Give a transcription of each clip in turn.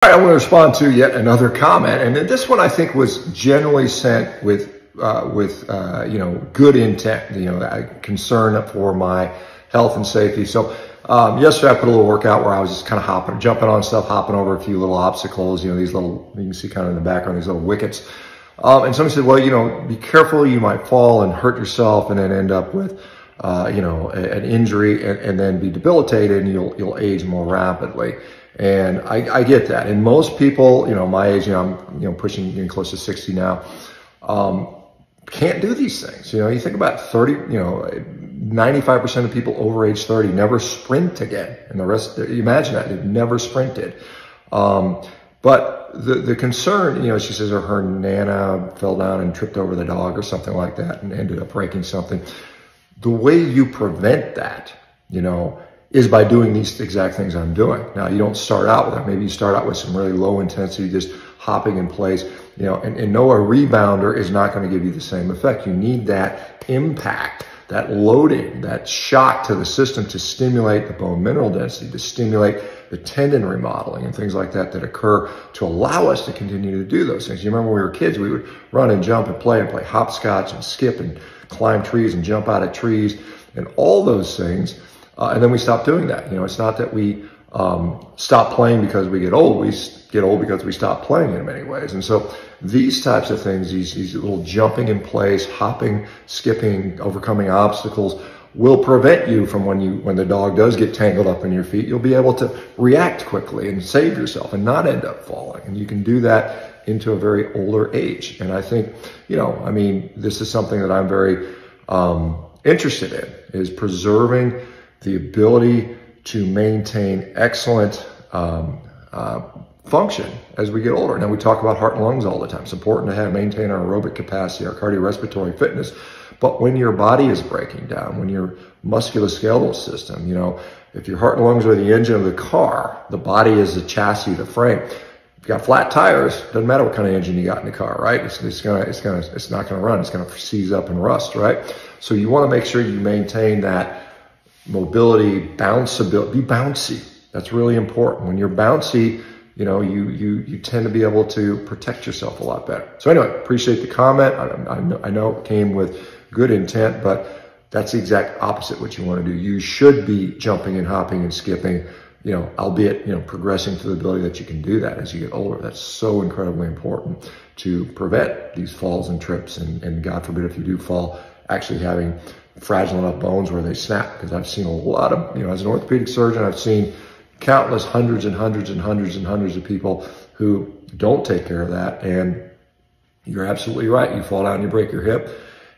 All right, I want to respond to yet another comment, and this one I think was generally sent with good intent, concern for my health and safety. So yesterday I put a little workout where I was just kind of jumping on stuff, hopping over a few little obstacles. These little, you can see kind of in the background, these little wickets. And somebody said, well, be careful, you might fall and hurt yourself, and then end up with an injury and then be debilitated, and you'll age more rapidly. And I get that. And most people, my age, I'm, getting close to 60 now, can't do these things. You think about 95% of people over age 30 never sprint again. And the rest, you imagine that, they've never sprinted. But the concern, she says her Nana fell down and tripped over the dog or something like that and ended up breaking something. The way you prevent that, is by doing these exact things I'm doing. Now, you don't start out with that. Maybe you start out with some really low intensity, just hopping in place, and no, a rebounder is not going to give you the same effect. You need that impact, that loading, that shock to the system to stimulate the bone mineral density, to stimulate the tendon remodeling and things like that occur to allow us to continue to do those things. You remember when we were kids, we would run and jump and play hopscotch and skip and climb trees and jump out of trees and all those things. And then we stopped doing that. It's not that we stop playing because we get old. We get old because we stop playing in many ways. And so these types of things, these little jumping in place, hopping, skipping, overcoming obstacles will prevent you from when the dog does get tangled up in your feet, you'll be able to react quickly and save yourself and not end up falling. And you can do that into a very older age. And I think, this is something that I'm very interested in, is preserving the ability to maintain excellent function as we get older. Now, we talk about heart and lungs all the time. It's important to maintain our aerobic capacity, our cardiorespiratory fitness. But when your body is breaking down, when your musculoskeletal system, if your heart and lungs are the engine of the car, the body is the chassis, the frame. If you've got flat tires, doesn't matter what kind of engine you got in the car, right? It's not gonna run. It's gonna seize up and rust, right? So you want to make sure you maintain that mobility, bounceability, be bouncy. That's really important. When you're bouncy, you tend to be able to protect yourself a lot better. So anyway, appreciate the comment. I know it came with good intent, but that's the exact opposite what you want to do. You should be jumping and hopping and skipping, albeit, progressing to the ability that you can do that as you get older. That's so incredibly important to prevent these falls and trips. And God forbid, if you do fall, actually having fragile enough bones where they snap. Because I've seen a lot of, as an orthopedic surgeon, I've seen countless hundreds and hundreds and hundreds and hundreds of people who don't take care of that. And you're absolutely right. You fall down, you break your hip,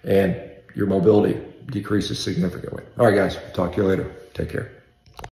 and your mobility decreases significantly. All right, guys, talk to you later. Take care.